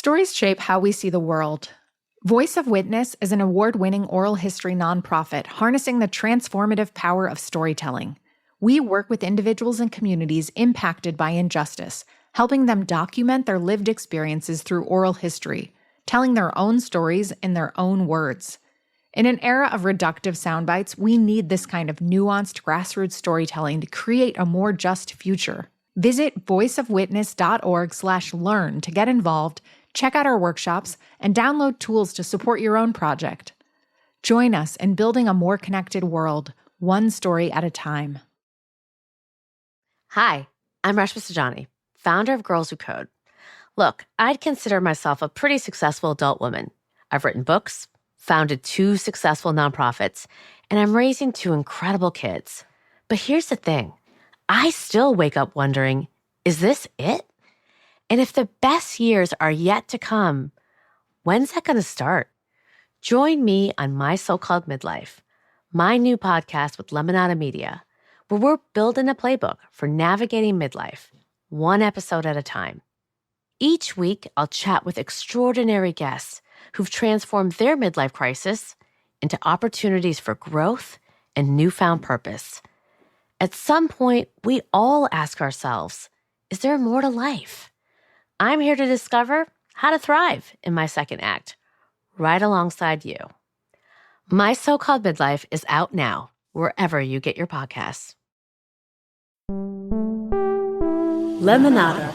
Stories shape how we see the world. Voice of Witness is an award-winning oral history nonprofit harnessing the transformative power of storytelling. We work with individuals and communities impacted by injustice, helping them document their lived experiences through oral history, telling their own stories in their own words. In an era of reductive sound bites, we need this kind of nuanced grassroots storytelling to create a more just future. Visit voiceofwitness.org/learn to get involved, check out our workshops, and download tools to support your own project. Join us in building a more connected world, one story at a time. Hi, I'm Rashmi Sajani, founder of Girls Who Code. Look, I'd consider myself a pretty successful adult woman. I've written books, founded 2 successful nonprofits, and I'm raising 2 incredible kids. But here's the thing. I still wake up wondering, is this it? And if the best years are yet to come, when's that going to start? Join me on My So-Called Midlife, my new podcast with Lemonada Media, where we're building a playbook for navigating midlife, one episode at a time. Each week, I'll chat with extraordinary guests who've transformed their midlife crisis into opportunities for growth and newfound purpose. At some point, we all ask ourselves, is there more to life? I'm here to discover how to thrive in my second act, right alongside you. My So-Called Midlife is out now, wherever you get your podcasts. Lemonada.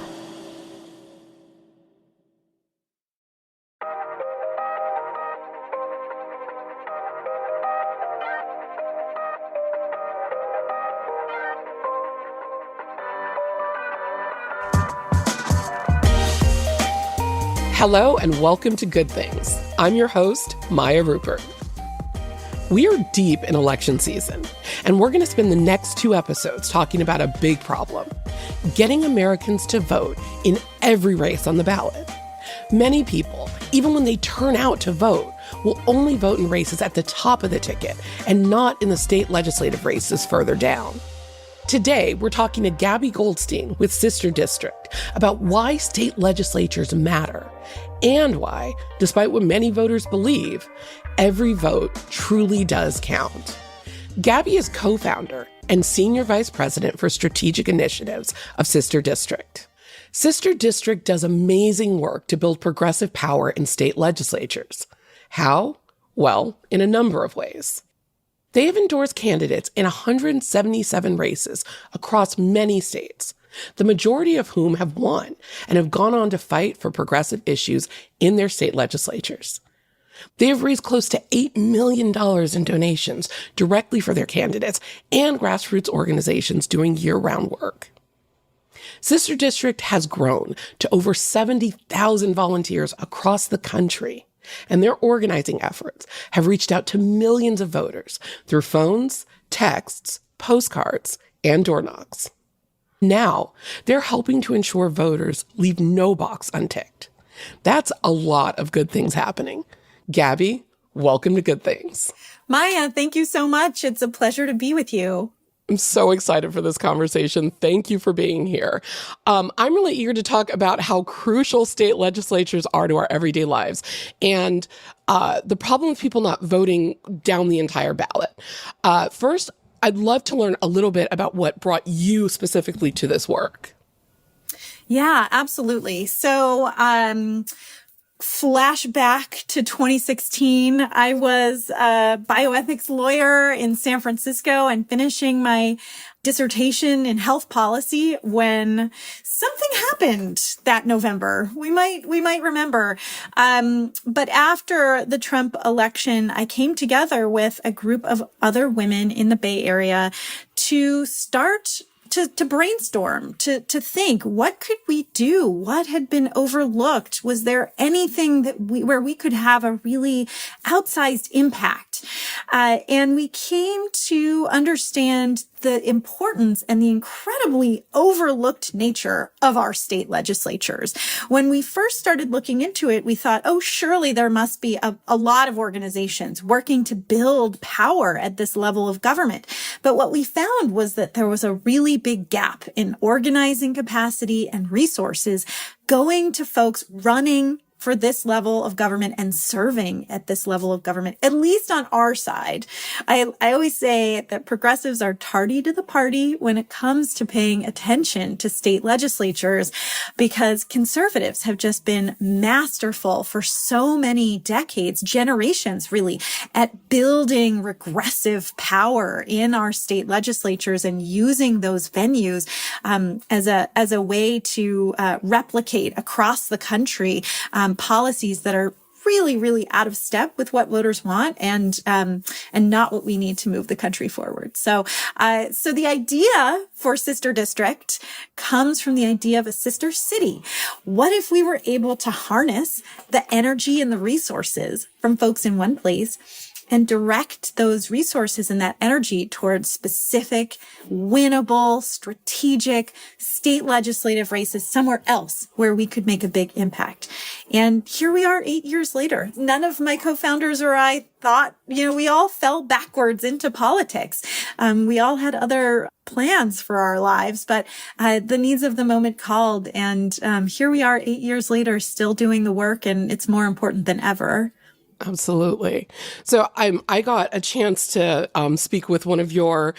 Hello and welcome to Good Things. I'm your host, Maya Rupert. We are deep in election season, and we're going to spend the next 2 episodes talking about a big problem: getting Americans to vote in every race on the ballot. Many people, even when they turn out to vote, will only vote in races at the top of the ticket and not in the state legislative races further down. Today, we're talking to Gaby Goldstein with Sister District about why state legislatures matter and why, despite what many voters believe, every vote truly does count. Gaby is co-founder and senior vice president for strategic initiatives of Sister District. Sister District does amazing work to build progressive power in state legislatures. How? Well, in a number of ways. They have endorsed candidates in 177 races across many states, the majority of whom have won and have gone on to fight for progressive issues in their state legislatures. They have raised close to $8 million in donations directly for their candidates and grassroots organizations doing year-round work. Sister District has grown to over 70,000 volunteers across the country, and their organizing efforts have reached out to millions of voters through phones, texts, postcards, and door knocks. Now, they're helping to ensure voters leave no box unticked. That's a lot of good things happening. Gaby, welcome to Good Things. Maya, thank you so much. It's a pleasure to be with you. I'm so excited for this conversation. Thank you for being here. I'm really eager to talk about how crucial state legislatures are to our everyday lives and the problem with people not voting down the entire ballot. First, I'd love to learn a little bit about what brought you specifically to this work. Yeah, absolutely. So, flashback to 2016, I was a bioethics lawyer in San Francisco and finishing my dissertation in health policy when something happened that November. We might remember. But after the Trump election, I came together with a group of other women in the Bay Area to start to brainstorm, to think, what could we do? What had been overlooked? Was there anything where we could have a really outsized impact? And we came to understand the importance and the incredibly overlooked nature of our state legislatures. When we first started looking into it, we thought, oh, surely there must be a lot of organizations working to build power at this level of government. But what we found was that there was a really big gap in organizing capacity and resources going to folks running for this level of government and serving at this level of government, at least on our side. I always say that progressives are tardy to the party when it comes to paying attention to state legislatures, because conservatives have just been masterful for so many decades, generations really, at building regressive power in our state legislatures and using those venues as a way to replicate across the country policies that are really, really out of step with what voters want and not what we need to move the country forward. So the idea for sister district comes from the idea of a sister city. What if we were able to harness the energy and the resources from folks in one place and direct those resources and that energy towards specific, winnable, strategic state legislative races somewhere else where we could make a big impact? And here we are 8 years later. None of my co-founders or I thought, we all fell backwards into politics. We all had other plans for our lives, but the needs of the moment called. And here we are 8 years later, still doing the work, and it's more important than ever. Absolutely. So I got a chance to speak with one of your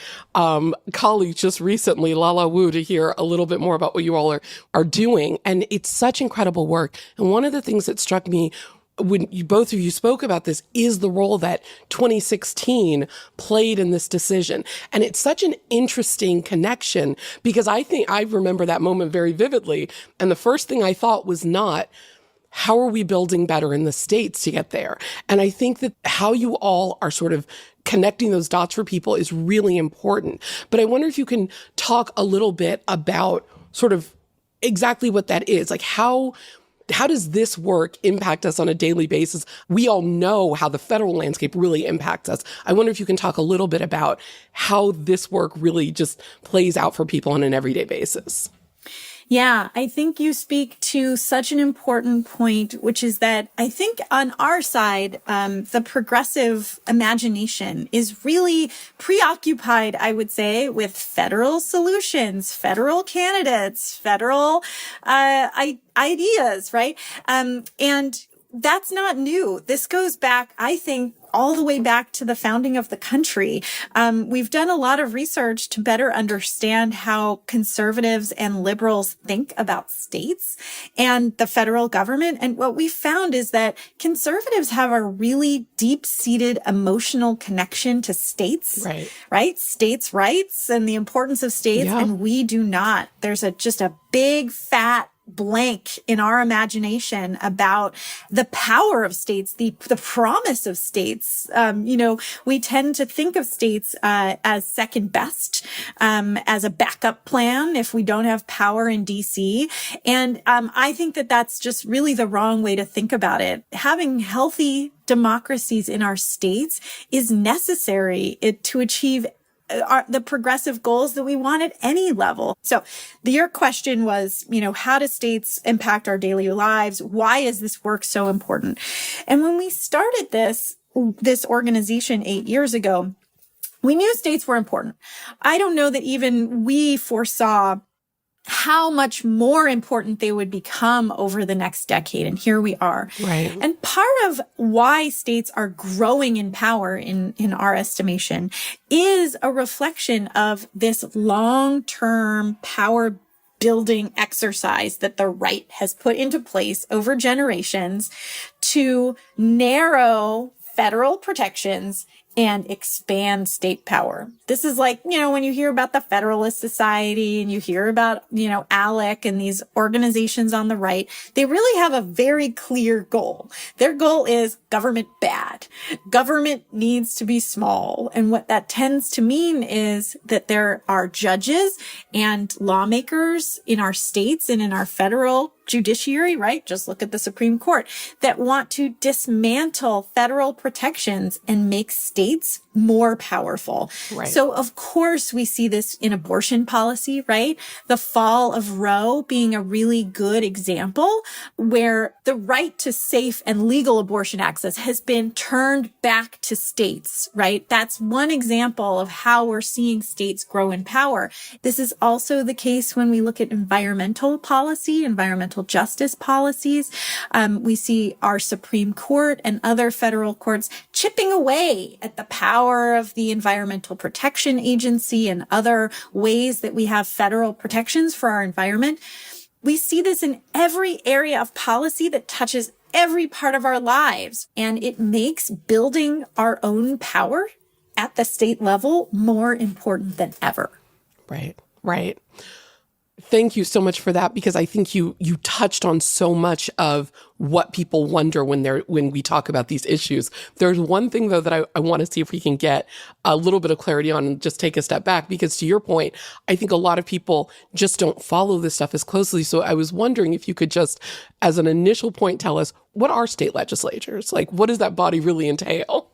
colleagues just recently, Lala Wu, to hear a little bit more about what you all are doing. And it's such incredible work. And one of the things that struck me when both of you spoke about this is the role that 2016 played in this decision. And it's such an interesting connection, because I think I remember that moment very vividly. And the first thing I thought was not, how are we building better in the states to get there? And I think that how you all are sort of connecting those dots for people is really important. But I wonder if you can talk a little bit about sort of exactly what that is. Like, how does this work impact us on a daily basis? We all know how the federal landscape really impacts us. I wonder if you can talk a little bit about how this work really just plays out for people on an everyday basis. Yeah, I think you speak to such an important point, which is that I think on our side, the progressive imagination is really preoccupied, I would say, with federal solutions, federal candidates, federal ideas, right? And that's not new. This goes back, I think, all the way back to the founding of the country. We've done a lot of research to better understand how conservatives and liberals think about states and the federal government. And what we found is that conservatives have a really deep-seated emotional connection to states, right? States' rights and the importance of states. Yeah. And we do not. There's just a big, fat blank in our imagination about the power of states, the promise of states. We tend to think of states as second best, as a backup plan if we don't have power in DC. And I think that that's just really the wrong way to think about it. Having healthy democracies in our states is necessary to achieve the progressive goals that we want at any level. So your question was, how do states impact our daily lives? Why is this work so important? And when we started this organization 8 years ago, we knew states were important. I don't know that even we foresaw how much more important they would become over the next decade. And here we are. Right. And part of why states are growing in power in our estimation is a reflection of this long-term power building exercise that the right has put into place over generations to narrow federal protections and expand state power. This is like, when you hear about the Federalist Society and you hear about, ALEC and these organizations on the right, they really have a very clear goal. Their goal is government bad. Government needs to be small. And what that tends to mean is that there are judges and lawmakers in our states and in our federal judiciary, right? Just look at the Supreme Court, that want to dismantle federal protections and make states more powerful. Right. So of course we see this in abortion policy, right? The fall of Roe being a really good example where the right to safe and legal abortion access has been turned back to states, right? That's one example of how we're seeing states grow in power. This is also the case when we look at environmental policy, environmental environmental justice policies. We see our Supreme Court and other federal courts chipping away at the power of the Environmental Protection Agency and other ways that we have federal protections for our environment. We see this in every area of policy that touches every part of our lives, and it makes building our own power at the state level more important than ever. Right. Thank you so much for that, because I think you touched on so much of what people wonder when we talk about these issues. There's one thing, though, that I want to see if we can get a little bit of clarity on and just take a step back, because to your point, I think a lot of people just don't follow this stuff as closely. So I was wondering if you could just, as an initial point, tell us, what are state legislatures? Like, what does that body really entail?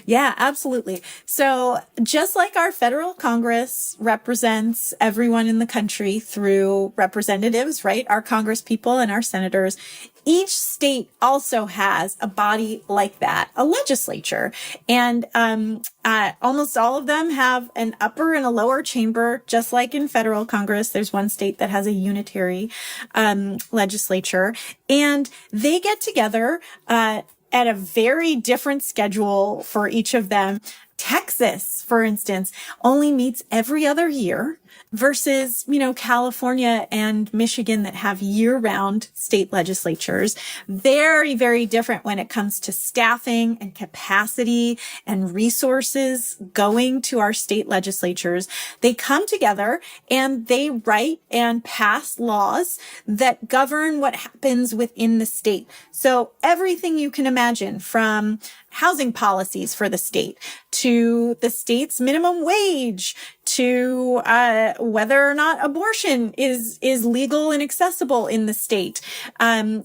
Yeah, absolutely. So just like our federal Congress represents everyone in the country through representatives, right? Our Congress people and our senators, each state also has a body like that, a legislature. And almost all of them have an upper and a lower chamber, just like in federal Congress. There's one state that has a unitary legislature, and they get together at a very different schedule for each of them. Texas, for instance, only meets every other year versus, California and Michigan that have year-round state legislatures. Very, very different when it comes to staffing and capacity and resources going to our state legislatures. They come together and they write and pass laws that govern what happens within the state. So everything you can imagine, from housing policies for the state to the state's minimum wage to whether or not abortion is legal and accessible in the state,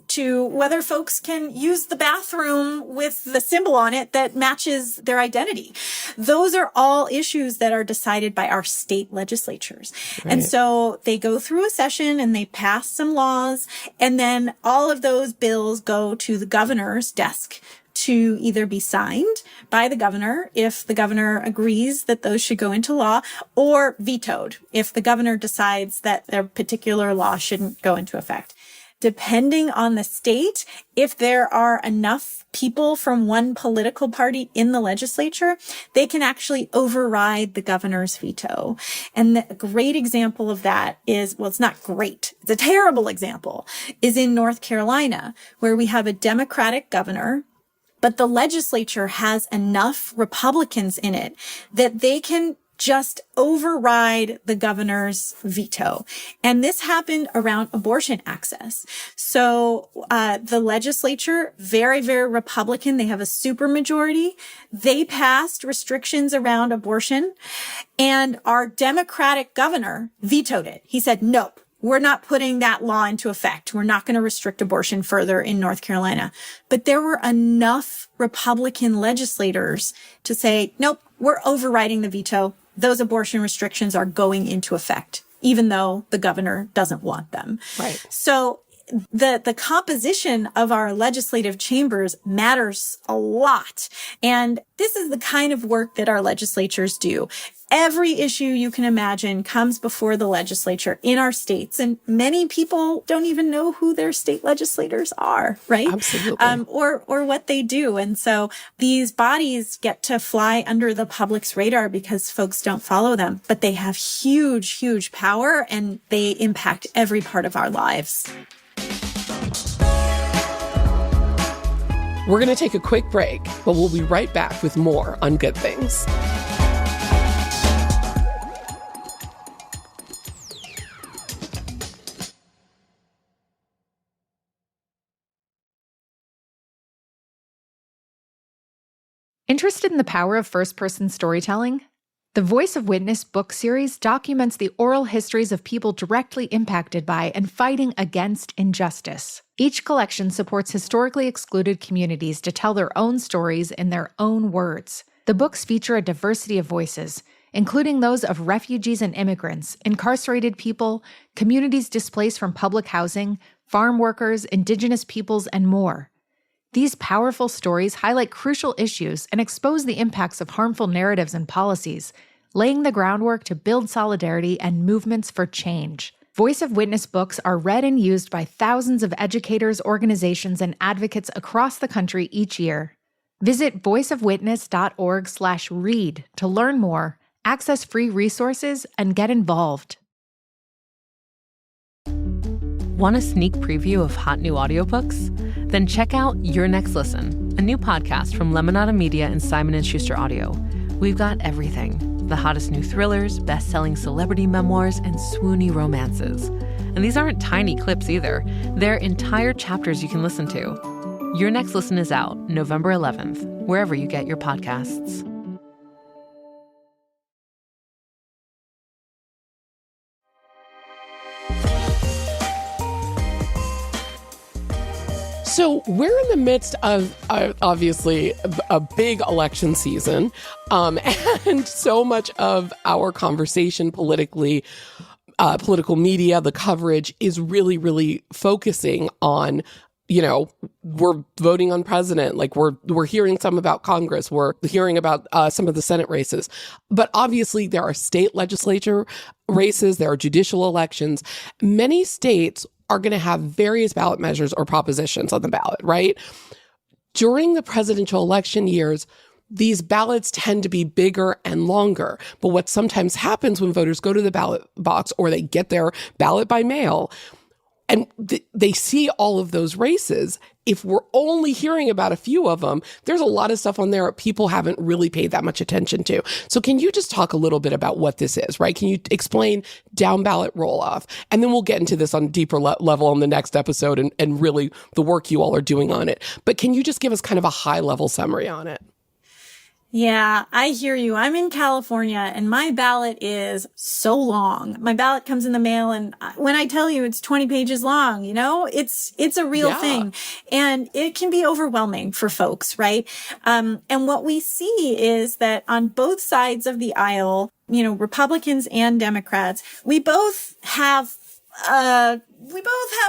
to whether folks can use the bathroom with the symbol on it that matches their identity. Those are all issues that are decided by our state legislatures. Right. And so they go through a session and they pass some laws, and then all of those bills go to the governor's desk to either be signed by the governor if the governor agrees that those should go into law, or vetoed if the governor decides that a particular law shouldn't go into effect. Depending on the state, if there are enough people from one political party in the legislature, they can actually override the governor's veto. And a great example of that is, well, it's not great, it's a terrible example, is in North Carolina, where we have a Democratic governor, but the legislature has enough Republicans in it that they can just override the governor's veto. And this happened around abortion access. So the legislature, very, very Republican, they have a supermajority. They passed restrictions around abortion, and our Democratic governor vetoed it. He said, nope. We're not putting that law into effect. We're not going to restrict abortion further in North Carolina. But there were enough Republican legislators to say, nope, we're overriding the veto. Those abortion restrictions are going into effect, even though the governor doesn't want them. Right. So the composition of our legislative chambers matters a lot. And this is the kind of work that our legislatures do. Every issue you can imagine comes before the legislature in our states, and many people don't even know who their state legislators are, right? Absolutely. Or what they do. And so these bodies get to fly under the public's radar because folks don't follow them, but they have huge, huge power, and they impact every part of our lives. We're going to take a quick break, but we'll be right back with more on Good Things. Interested in the power of first-person storytelling? The Voice of Witness book series documents the oral histories of people directly impacted by and fighting against injustice. Each collection supports historically excluded communities to tell their own stories in their own words. The books feature a diversity of voices, including those of refugees and immigrants, incarcerated people, communities displaced from public housing, farm workers, indigenous peoples, and more. These powerful stories highlight crucial issues and expose the impacts of harmful narratives and policies, laying the groundwork to build solidarity and movements for change. Voice of Witness books are read and used by thousands of educators, organizations, and advocates across the country each year. Visit voiceofwitness.org/read to learn more, access free resources, and get involved. Want a sneak preview of hot new audiobooks? Then check out Your Next Listen, a new podcast from Lemonada Media and Simon & Schuster Audio. We've got everything: the hottest new thrillers, best-selling celebrity memoirs, and swoony romances. And these aren't tiny clips either. They're entire chapters you can listen to. Your Next Listen is out November 11th, wherever you get your podcasts. So we're in the midst of, obviously, a big election season, and so much of our conversation politically, political media, the coverage is really, really focusing on, we're voting on president, like we're hearing some about Congress, we're hearing about some of the Senate races. But obviously there are state legislature races, there are judicial elections. Many states are going to have various ballot measures or propositions on the ballot, right? During the presidential election years, these ballots tend to be bigger and longer. But what sometimes happens when voters go to the ballot box or they get their ballot by mail and they see all of those races, if we're only hearing about a few of them, there's a lot of stuff on there people haven't really paid that much attention to. So can you just talk a little bit about what this is, right? Can you explain down ballot roll-off? And then we'll get into this on a deeper level on the next episode and really the work you all are doing on it. But can you just give us kind of a high-level summary on it? Yeah, I hear you. I'm in California and my ballot is so long. My ballot comes in the mail and when I tell you it's 20 pages long, it's a real thing, and it can be overwhelming for folks, right? And what we see is that on both sides of the aisle, Republicans and Democrats, we both have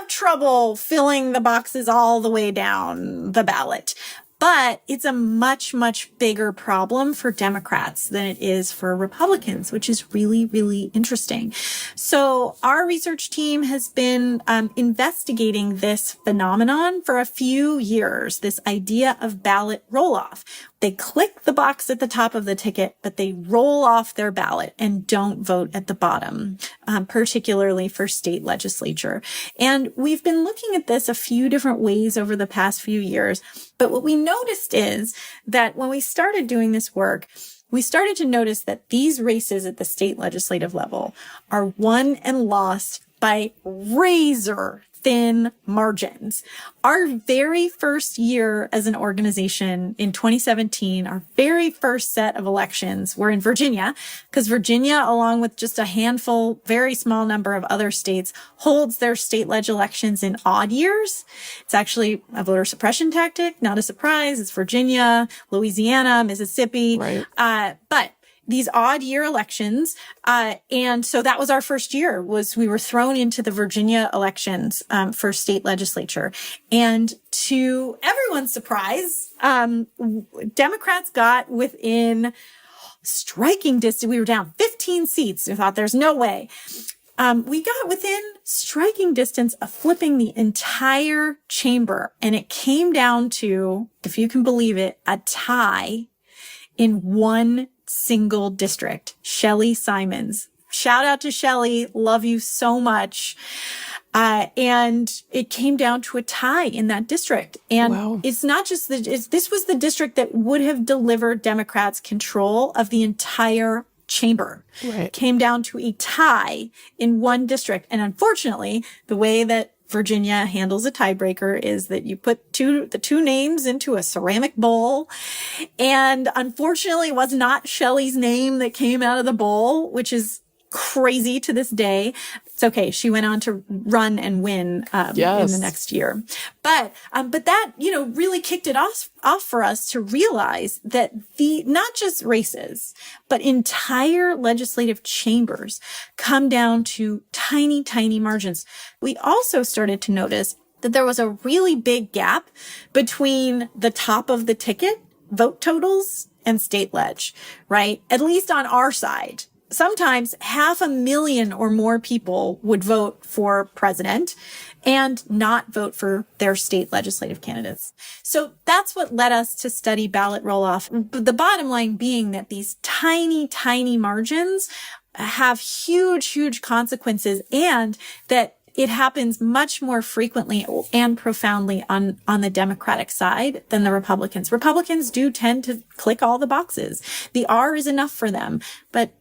trouble filling the boxes all the way down the ballot. But it's a much, much bigger problem for Democrats than it is for Republicans, which is really, really interesting. So our research team has been investigating this phenomenon for a few years, this idea of ballot roll-off. They click the box at the top of the ticket, but they roll off their ballot and don't vote at the bottom, particularly for state legislature. And we've been looking at this a few different ways over the past few years. But what we noticed is that when we started doing this work, we started to notice that these races at the state legislative level are won and lost by razor thin margins. Our very first year as an organization in 2017, our very first set of elections were in Virginia, because Virginia, along with just a handful, very small number of other states, holds their state leg elections in odd years. It's actually a voter suppression tactic, not a surprise. It's Virginia, Louisiana, Mississippi. Right. But these odd year elections. And so that was our first year, was we were thrown into the Virginia elections, for state legislature. And to everyone's surprise, Democrats got within striking distance. We were down 15 seats. We thought there's no way. We got within striking distance of flipping the entire chamber. And it came down to, if you can believe it, a tie in one single district. Shelley Simons. Shout out to Shelley. Love you so much. And it came down to a tie in that district. And wow. It's not just this was the district that would have delivered Democrats control of the entire chamber. Right. Came down to a tie in one district. And unfortunately, the way that Virginia handles a tiebreaker is that you put the two names into a ceramic bowl. And unfortunately, it was not Shelley's name that came out of the bowl, which is crazy to this day. It's okay. She went on to run and win in the next year. But that, really kicked it off for us to realize that not just races, but entire legislative chambers come down to tiny, tiny margins. We also started to notice that there was a really big gap between the top of the ticket vote totals and state leg, right? At least on our side. sometimes 500,000 or more people would vote for president and not vote for their state legislative candidates. So that's what led us to study ballot roll-off. The bottom line being that these tiny, tiny margins have huge, huge consequences, and that it happens much more frequently and profoundly on the Democratic side than the Republicans. Republicans do tend to click all the boxes. The R is enough for them. But,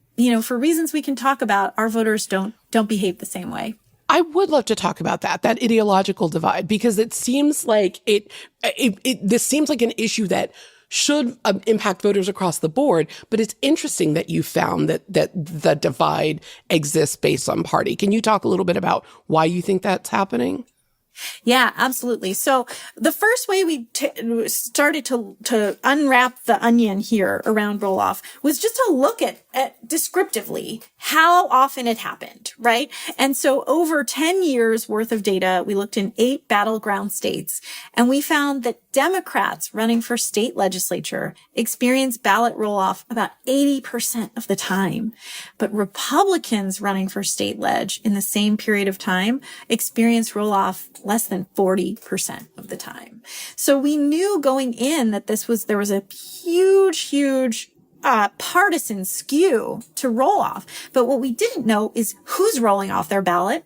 for reasons we can talk about, our voters don't behave the same way. I would love to talk about that ideological divide, because it seems like this seems like an issue that should impact voters across the board. But it's interesting that you found that the divide exists based on party. Can you talk a little bit about why you think that's happening? Yeah, absolutely. So the first way we started to unwrap the onion here around roll-off was just to look at descriptively how often it happened, right? And so over 10 years worth of data, we looked in 8 battleground states, and we found that Democrats running for state legislature experience ballot roll-off about 80% of the time. But Republicans running for state leg in the same period of time experience roll-off less than 40% of the time. So we knew going in that there was a huge partisan skew to roll off. But what we didn't know is who's rolling off their ballot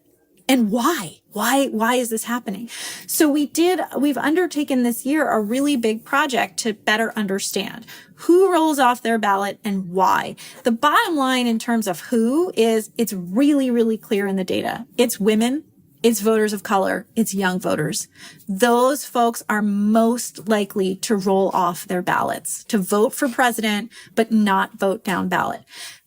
and why. Why is this happening? So we've undertaken this year a really big project to better understand who rolls off their ballot and why. The bottom line in terms of who is, it's really, really clear in the data. It's women. It's voters of color. It's young voters. Those folks are most likely to roll off their ballots, to vote for president, but not vote down ballot.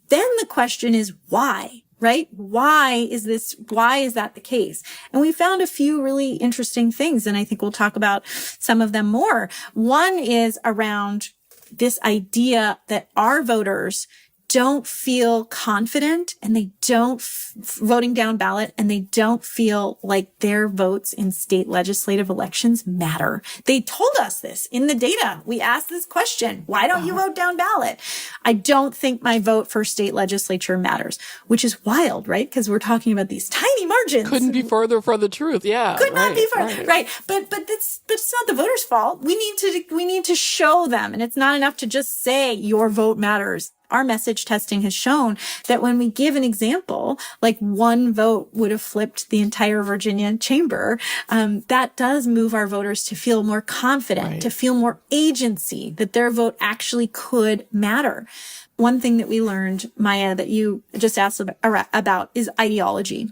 Then the question is why, right? Why is that the case? And we found a few really interesting things, and I think we'll talk about some of them more. One is around this idea that our voters don't feel confident, and they don't voting down ballot, and they don't feel like their votes in state legislative elections matter. They told us this in the data. We asked this question, why don't you vote down ballot? I don't think my vote for state legislature matters, which is wild, right? Because we're talking about these tiny margins. Couldn't be further from the truth. Yeah. Could not be further. Right. But it's not the voters' fault. We need to show them. And it's not enough to just say your vote matters. Our message testing has shown that when we give an example, like one vote would have flipped the entire Virginia chamber, that does move our voters to feel more confident, right, to feel more agency, that their vote actually could matter. One thing that we learned, Maya, that you just asked about is ideology.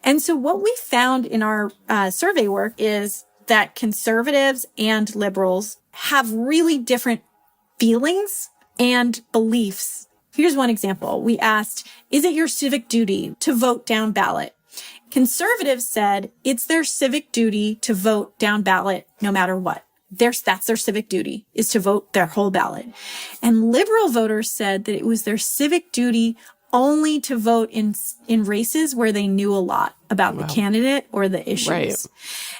And so what we found in our survey work is that conservatives and liberals have really different feelings and beliefs. Here's one example. We asked, is it your civic duty to vote down ballot? Conservatives said it's their civic duty to vote down ballot no matter what. That's their civic duty, is to vote their whole ballot. And liberal voters said that it was their civic duty only to vote in races where they knew a lot about the candidate or the issues. Right.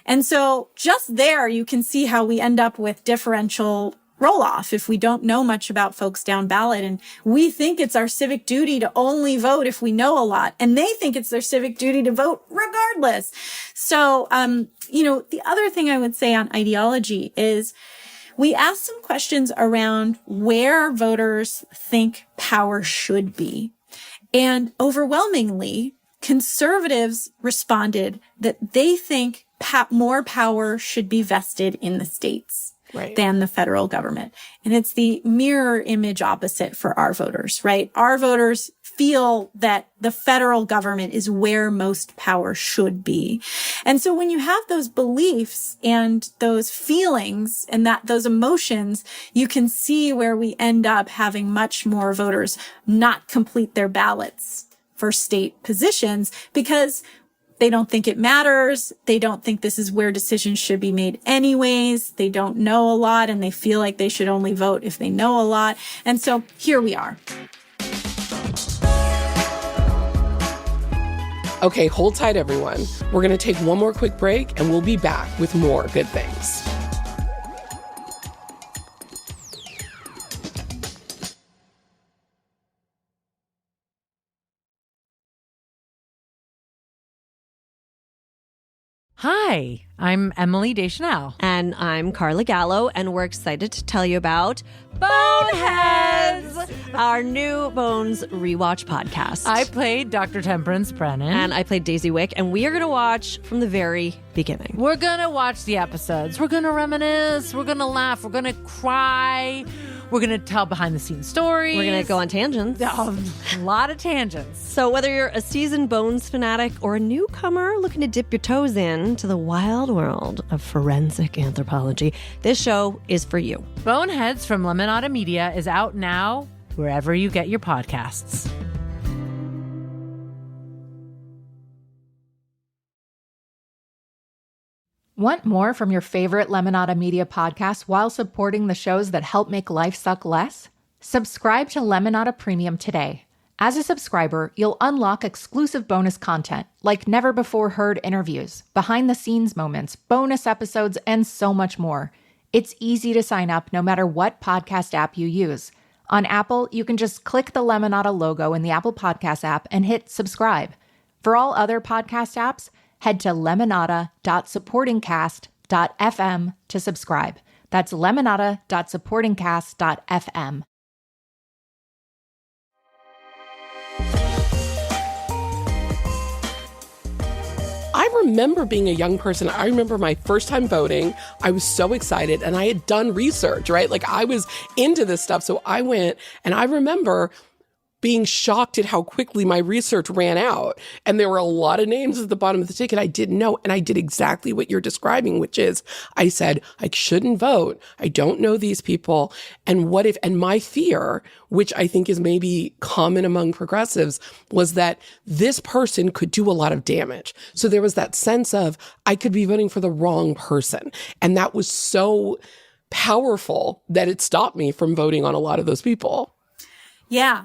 And so just there, you can see how we end up with differential roll-off if we don't know much about folks down ballot. And we think it's our civic duty to only vote if we know a lot. And they think it's their civic duty to vote regardless. So, the other thing I would say on ideology is we asked some questions around where voters think power should be. And overwhelmingly, conservatives responded that they think more power should be vested in the states. Right, than the federal government. And it's the mirror image opposite for our voters, right? Our voters feel that the federal government is where most power should be. And so when you have those beliefs and those feelings and those emotions, you can see where we end up having much more voters not complete their ballots for state positions because they don't think it matters. They don't think this is where decisions should be made anyways. They don't know a lot, and they feel like they should only vote if they know a lot. And so here we are. Okay, hold tight, everyone. We're going to take one more quick break, and we'll be back with more good things. Hi, I'm Emily Deschanel. And I'm Carla Gallo, and we're excited to tell you about Boneheads, our new Bones rewatch podcast. I played Dr. Temperance Brennan. And I played Daisy Wick, and we are going to watch from the very beginning. We're going to watch the episodes. We're going to reminisce. We're going to laugh. We're going to cry. We're going to tell behind-the-scenes stories. We're going to go on tangents. A lot of tangents. So whether you're a seasoned Bones fanatic or a newcomer looking to dip your toes into the wild world of forensic anthropology, this show is for you. Boneheads from Lemonada Media is out now wherever you get your podcasts. Want more from your favorite Lemonada Media podcasts while supporting the shows that help make life suck less? Subscribe to Lemonada Premium today. As a subscriber, you'll unlock exclusive bonus content like never-before-heard interviews, behind-the-scenes moments, bonus episodes, and so much more. It's easy to sign up no matter what podcast app you use. On Apple, you can just click the Lemonada logo in the Apple Podcast app and hit subscribe. For all other podcast apps, head to lemonada.supportingcast.fm to subscribe. That's lemonada.supportingcast.fm. I remember being a young person. I remember my first time voting. I was so excited, and I had done research, right? Like, I was into this stuff. So I went, and I remember being shocked at how quickly my research ran out. And there were a lot of names at the bottom of the ticket I didn't know. And I did exactly what you're describing, which is I said, I shouldn't vote. I don't know these people. And what if, and my fear, which I think is maybe common among progressives, was that this person could do a lot of damage. So there was that sense of I could be voting for the wrong person. And that was so powerful that it stopped me from voting on a lot of those people. Yeah.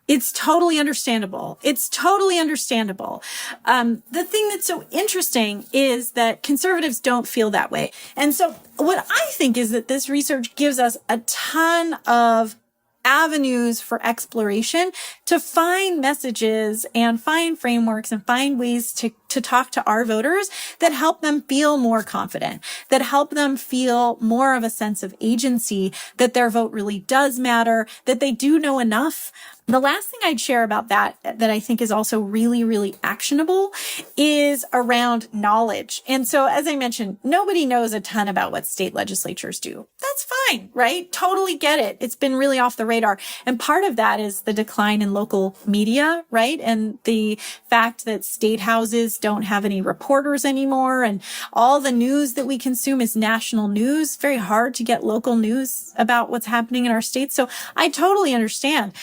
It's totally understandable. It's totally understandable. The thing that's so interesting is that conservatives don't feel that way. And so what I think is that this research gives us a ton of avenues for exploration to find messages and find frameworks and find ways to talk to our voters that help them feel more confident, that help them feel more of a sense of agency, that their vote really does matter, that they do know enough. The last thing I'd share about that I think is also really, really actionable is around knowledge. And so, as I mentioned, nobody knows a ton about what state legislatures do. That's fine, right? Totally get it. It's been really off the radar. And part of that is the decline in local media, right? And the fact that state houses don't have any reporters anymore. And all the news that we consume is national news. Very hard to get local news about what's happening in our state. So I totally understand.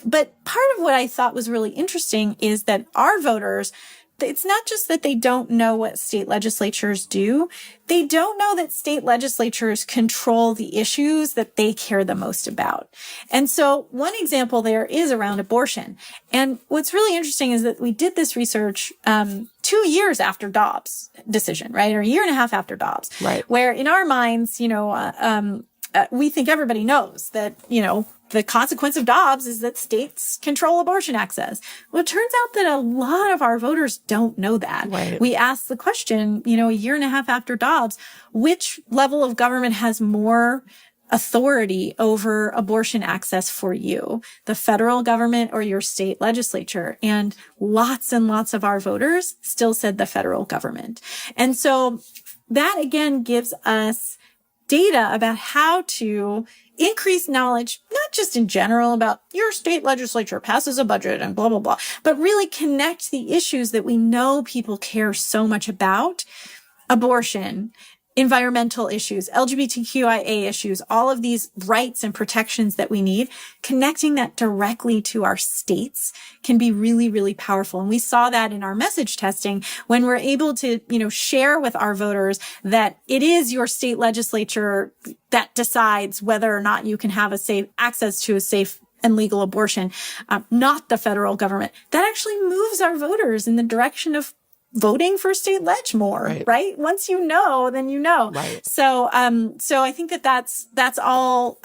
But part of what I thought was really interesting is that our voters, it's not just that they don't know what state legislatures do. They don't know that state legislatures control the issues that they care the most about. And so one example there is around abortion. And what's really interesting is that we did this research 2 years after Dobbs' decision, right? Or a year and a half after Dobbs. Right. Where in our minds, we think everybody knows that, the consequence of Dobbs is that states control abortion access. Well, it turns out that a lot of our voters don't know that. Right. We asked the question, a year and a half after Dobbs, which level of government has more authority over abortion access for you, the federal government or your state legislature? And lots of our voters still said the federal government. And so that again gives us data about how to increase knowledge, not just in general about your state legislature passes a budget and blah, blah, blah, but really connect the issues that we know people care so much about: abortion, environmental issues, LGBTQIA issues, all of these rights and protections that we need. Connecting that directly to our states can be really, really powerful. And we saw that in our message testing when we're able to, share with our voters that it is your state legislature that decides whether or not you can have access to a safe and legal abortion, not the federal government. That actually moves our voters in the direction of voting for state leg more, right? Once you know, then you know. Right. So I think that's all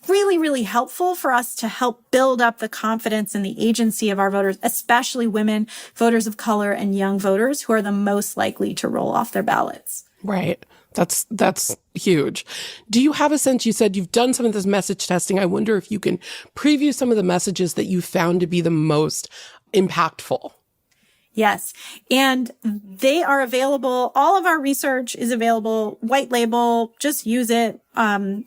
really, really helpful for us to help build up the confidence and the agency of our voters, especially women, voters of color, and young voters who are the most likely to roll off their ballots. Right. That's huge. Do you have a sense, you said you've done some of this message testing. I wonder if you can preview some of the messages that you found to be the most impactful. Yes. And they are available. All of our research is available, white label, just use it. We're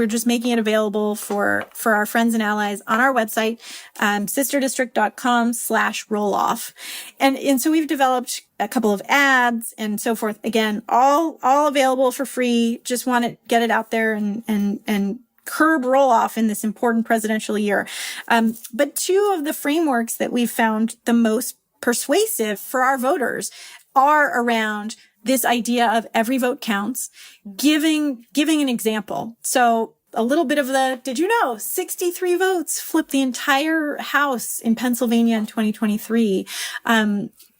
just making it available for our friends and allies on our website, sisterdistrict.com/roll-off. And so we've developed a couple of ads and so forth. Again, all available for free. Just want to get it out there and curb roll-off in this important presidential year. But two of the frameworks that we've found the most persuasive for our voters are around this idea of every vote counts, giving an example. So a little bit of did you know 63 votes flipped the entire House in Pennsylvania in 2023.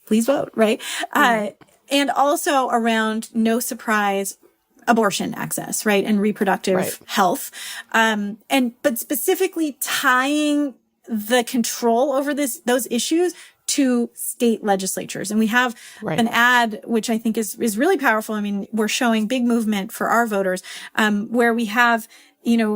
Please vote, right? And also around, no surprise, abortion access, right? And reproductive health. But specifically tying the control over those issues to state legislatures. And we have an ad, which I think is really powerful. I mean, we're showing big movement for our voters, where we have,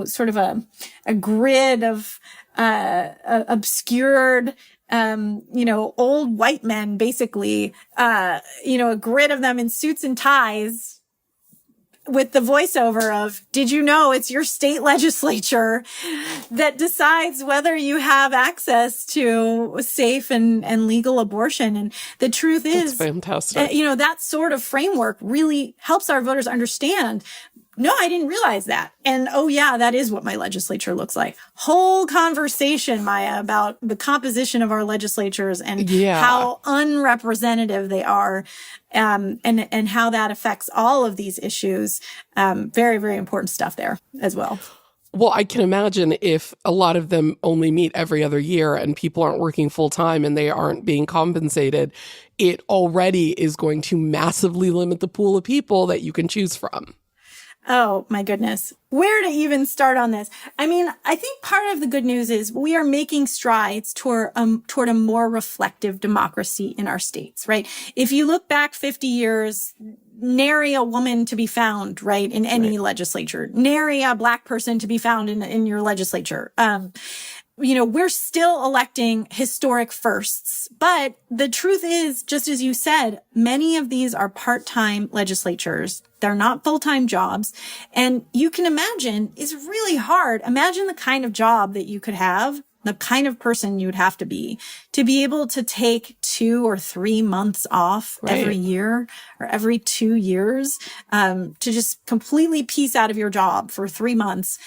sort of a grid of, obscured, old white men, basically, a grid of them in suits and ties, with the voiceover of, did you know it's your state legislature that decides whether you have access to safe and legal abortion? And the truth is, that's fantastic. That sort of framework really helps our voters understand, no, I didn't realize that. And oh yeah, that is what my legislature looks like. Whole conversation, Maya, about the composition of our legislatures and how unrepresentative they are, and how that affects all of these issues. Very, very important stuff there as well. Well, I can imagine if a lot of them only meet every other year and people aren't working full time and they aren't being compensated, it already is going to massively limit the pool of people that you can choose from. Oh, my goodness. Where to even start on this? I mean, I think part of the good news is we are making strides toward a more reflective democracy in our states, right? If you look back 50 years, nary a woman to be found, right, in any legislature, nary a Black person to be found in your legislature. We're still electing historic firsts, but the truth is, just as you said, many of these are part-time legislatures. They're not full-time jobs. And you can imagine, it's really hard. Imagine the kind of job that you could have, the kind of person you would have to be able to take 2 or 3 months off every year or every 2 years, to just completely piece out of your job for 3 months.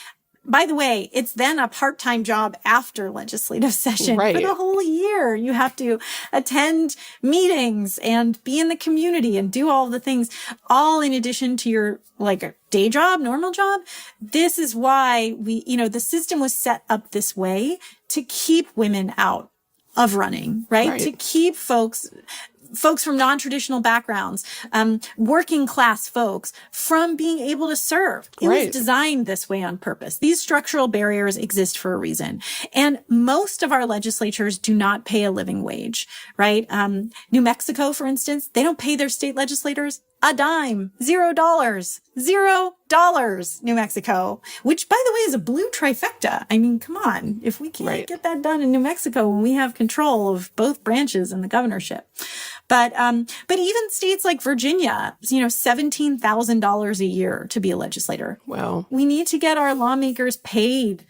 By the way, it's then a part-time job after legislative session. For the whole year. You have to attend meetings and be in the community and do all the things, all in addition to your day job, normal job. This is why the system was set up this way to keep women out of running, right? To keep folks from non-traditional backgrounds, working class folks from being able to serve. It was designed this way on purpose. These structural barriers exist for a reason. And most of our legislatures do not pay a living wage, right? New Mexico, for instance, they don't pay their state legislators a dime, $0, New Mexico, which by the way is a blue trifecta. I mean, come on, if we can't get that done in New Mexico when we have control of both branches in the governorship. But even states like Virginia, $17,000 a year to be a legislator. Wow. We need to get our lawmakers paid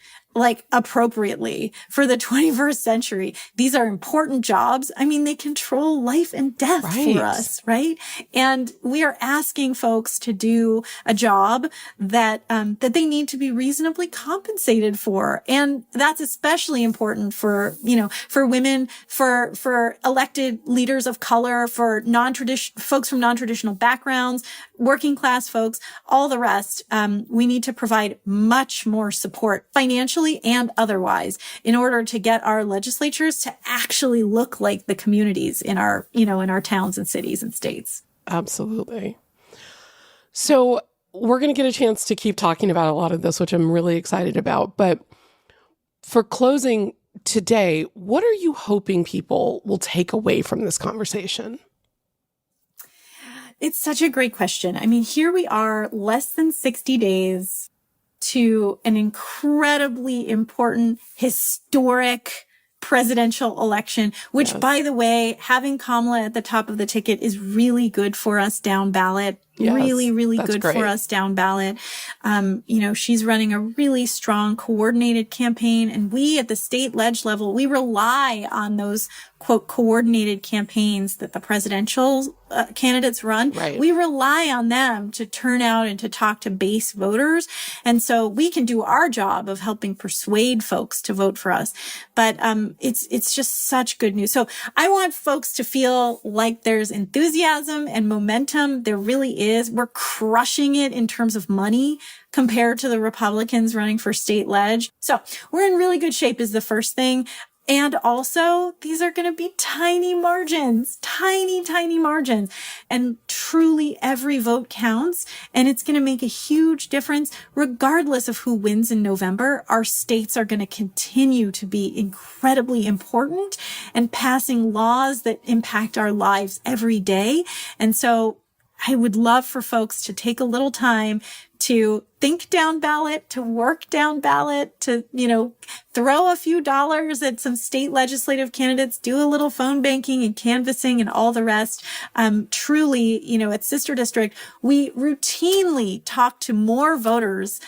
appropriately for the 21st century. These are important jobs. I mean, they control life and death for us, right? And we are asking folks to do a job that they need to be reasonably compensated for. And that's especially important for women, for elected leaders of color, for folks from non-traditional backgrounds, working class folks, all the rest. We need to provide much more support financially and otherwise in order to get our legislatures to actually look like the communities in our towns and cities and states. Absolutely. So we're going to get a chance to keep talking about a lot of this, which I'm really excited about. But for closing today, what are you hoping people will take away from this conversation? It's such a great question. I mean, here we are, less than 60 days to an incredibly important, historic presidential election, which, by the way, having Kamala at the top of the ticket is really good for us down ballot. Yes, really that's good great. for us down ballot. She's running a really strong, coordinated campaign. And we at the state ledge level, we rely on those, quote, coordinated campaigns that the presidential candidates run. Right. We rely on them to turn out and to talk to base voters. And so we can do our job of helping persuade folks to vote for us. But it's just such good news. So I want folks to feel like there's enthusiasm and momentum. There really is. We're crushing it in terms of money compared to the Republicans running for state ledge. So we're in really good shape is the first thing. And also, these are going to be tiny margins, tiny margins. And truly every vote counts. And it's going to make a huge difference. Regardless of who wins in November, our states are going to continue to be incredibly important and passing laws that impact our lives every day. And so I would love for folks to take a little time to think down ballot, to work down ballot, to, throw a few dollars at some state legislative candidates, do a little phone banking and canvassing and all the rest. Truly, at Sister District, we routinely talk to more voters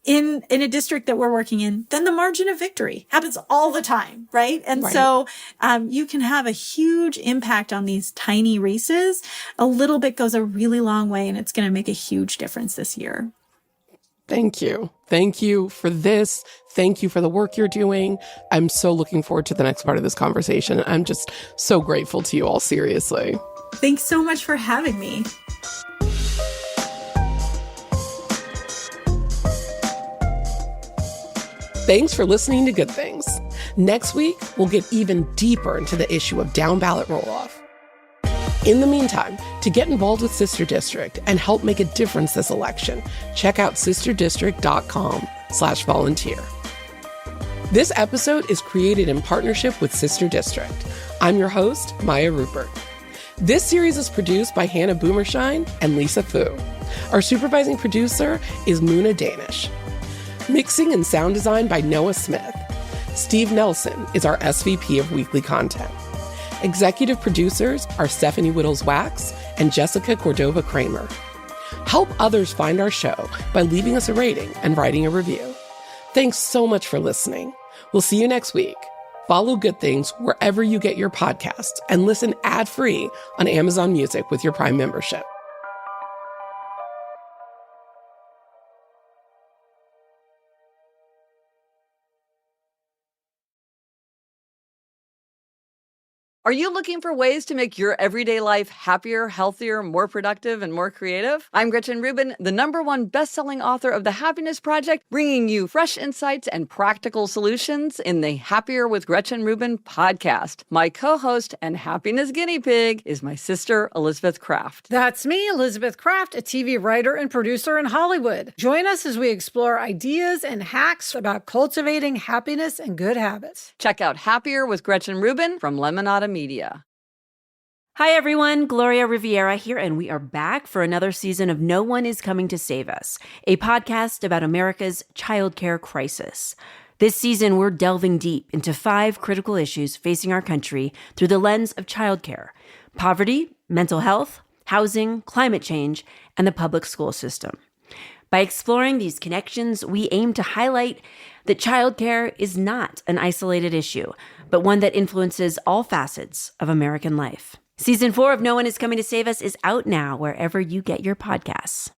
in a district that we're working in than the margin of victory. Happens all the time, right? And so you can have a huge impact on these tiny races. A little bit goes a really long way, and it's going to make a huge difference this year. Thank you. Thank you for this. Thank you for the work you're doing. I'm so looking forward to the next part of this conversation. I'm just so grateful to you all, seriously. Thanks so much for having me. Thanks for listening to Good Things. Next week, we'll get even deeper into the issue of down-ballot roll-off. In the meantime, to get involved with Sister District and help make a difference this election, check out sisterdistrict.com/volunteer. This episode is created in partnership with Sister District. I'm your host, Maya Rupert. This series is produced by Hannah Boomershine and Lisa Fu. Our supervising producer is Muna Danish. Mixing and sound design by Noah Smith. Steve Nelson is our SVP of weekly content. Executive producers are Stephanie Whittles-Wax and Jessica Cordova Kramer. Help others find our show by leaving us a rating and writing a review. Thanks so much for listening. We'll see you next week. Follow Good Things wherever you get your podcasts and listen ad-free on Amazon Music with your Prime membership. Are you looking for ways to make your everyday life happier, healthier, more productive, and more creative? I'm Gretchen Rubin, the #1 best-selling author of The Happiness Project, bringing you fresh insights and practical solutions in the Happier with Gretchen Rubin podcast. My co-host and happiness guinea pig is my sister, Elizabeth Kraft. That's me, Elizabeth Kraft, a TV writer and producer in Hollywood. Join us as we explore ideas and hacks about cultivating happiness and good habits. Check out Happier with Gretchen Rubin from Lemonada Media. Hi, everyone. Gloria Riviera here, and we are back for another season of No One Is Coming to Save Us, a podcast about America's childcare crisis. This season, we're delving deep into 5 critical issues facing our country through the lens of childcare: poverty, mental health, housing, climate change, and the public school system. By exploring these connections, we aim to highlight that childcare is not an isolated issue, but one that influences all facets of American life. Season 4 of No One Is Coming to Save Us is out now wherever you get your podcasts.